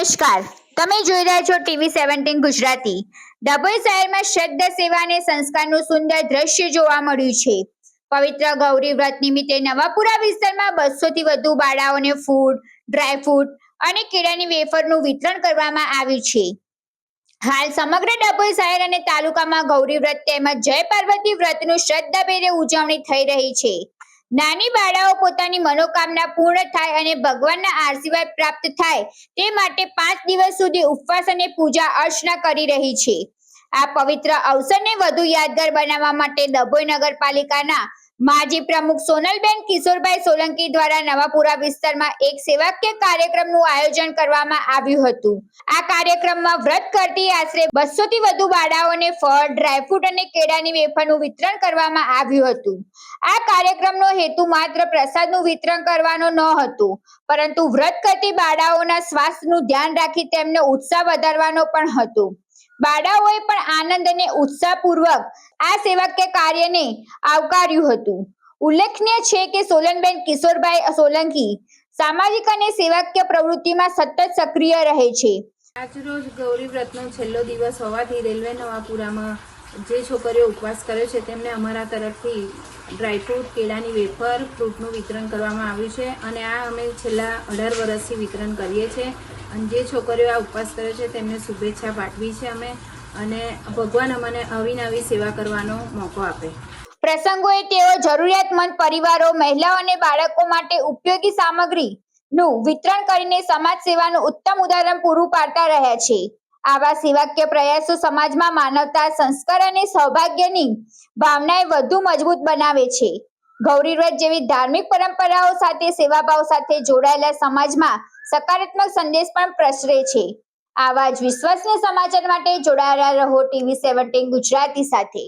નમસ્કાર, તમે જોઈ રહ્યા છો TV17 ગુજરાતી। ડભોઈ શહેરમાં શ્રદ્ધા સેવા અને સંસ્કારનું સુંદર દ્રશ્ય જોવા મળ્યું છે। પવિત્ર ગૌરી વ્રત નિમિત્તે નવાપુરા વિસ્તારમાં 200 થી વધુ બાળાઓને ફૂડ, ડ્રાયફ્રૂટ અને કેળાની વેફરનું વિતરણ કરવામાં આવ્યું છે। હાલ સમગ્ર ડભોઈ શહેર અને તાલુકામાં ગૌરી વ્રત તેમજ જય પાર્વતી વ્રતનું શ્રદ્ધાભેર ઉજવણી થઈ રહી છે। નાની બાળાઓ પોતાની મનોકામના પૂર્ણ થાય અને ભગવાનના આશીર્વાદ પ્રાપ્ત થાય તે માટે 5 દિવસ સુધી ઉપવાસ અને પૂજા અર્ચના કરી રહી છે। આ પવિત્ર અવસરને વધુ યાદગાર બનાવવા માટે ડભોઈ નગરપાલિકાના માજી પ્રમુખ સોનલબેન કિશોરભાઈ સોલંકી દ્વારા નવાપુરા વિસ્તારમાં એક સેવાકીય કાર્યક્રમનું આયોજન કરવામાં આવ્યું હતું। આ કાર્યક્રમમાં વ્રત કરતી આશરે 200 થી વધુ બાળાઓને ફળ, ડ્રાયફ્રૂટ અને કેળાની વેફરનું વિતરણ કરવામાં આવ્યું હતું। આ કાર્યક્રમનો હેતુ માત્ર પ્રસાદનું વિતરણ કરવાનો ન હતો, પરંતુ વ્રત કરતી બાળાઓના સ્વાસ્થ્યનું ધ્યાન રાખી તેમનો ઉત્સાહ વધારવાનો પણ હતો। બાળાઓએ પણ આનંદ અને ઉત્સાહપૂર્વક આ સેવાકીય કાર્યને આવકાર્યું હતું। ઉલ્લેખનીય છે કે સોનલબેન કિશોરભાઈ સોલંકી સામાજિક અને સેવાકીય પ્રવૃત્તિમાં સતત સક્રિય રહે છે। આજરોજ ગૌરી વ્રતનો છેલ્લો દિવસ હોવાથી રેલવે નવાપુરામાં જે છોકરીઓ ઉપવાસ કરે છે તેમને અમારા તરફથી ડ્રાયફ્રૂટ, કેળાની વેફર, ફ્રૂટનું વિતરણ કરવામાં આવ્યું છે અને આ અમે છેલ્લા 18 વર્ષથી વિતરણ કરીએ છીએ અને જે છોકરીઓ આ ઉપવાસ કરે છે તેમને શુભેચ્છા પાઠવી છે અમે અને ભગવાન અમને અવિનવી સેવા કરવાનો મોકો આપે। પ્રસંગોએ તેઓ જરૂરિયાતમંદ પરિવારો, મહિલાઓ અને બાળકો માટે ઉપયોગી સામગ્રીનું વિતરણ કરીને સમાજ સેવાનું ઉત્તમ ઉદાહરણ પૂરું પાડતા રહ્યા છે। આવા સેવાકીય પ્રયાસો સમાજમાં માનવતા, સંસ્કાર અને સૌભાગ્યની ભાવનાને વધુ મજબૂત બનાવે છે। ગૌરી વ્રત જેવી ધાર્મિક પરંપરાઓ સાથે સેવાભાવ સાથે જોડાયેલા સમાજમાં સકારાત્મક સંદેશ પણ પ્રસરે છે। આવા જ વિશ્વસનીય સમાચાર માટે જોડાયેલા રહો TV17 ગુજરાતી સાથે।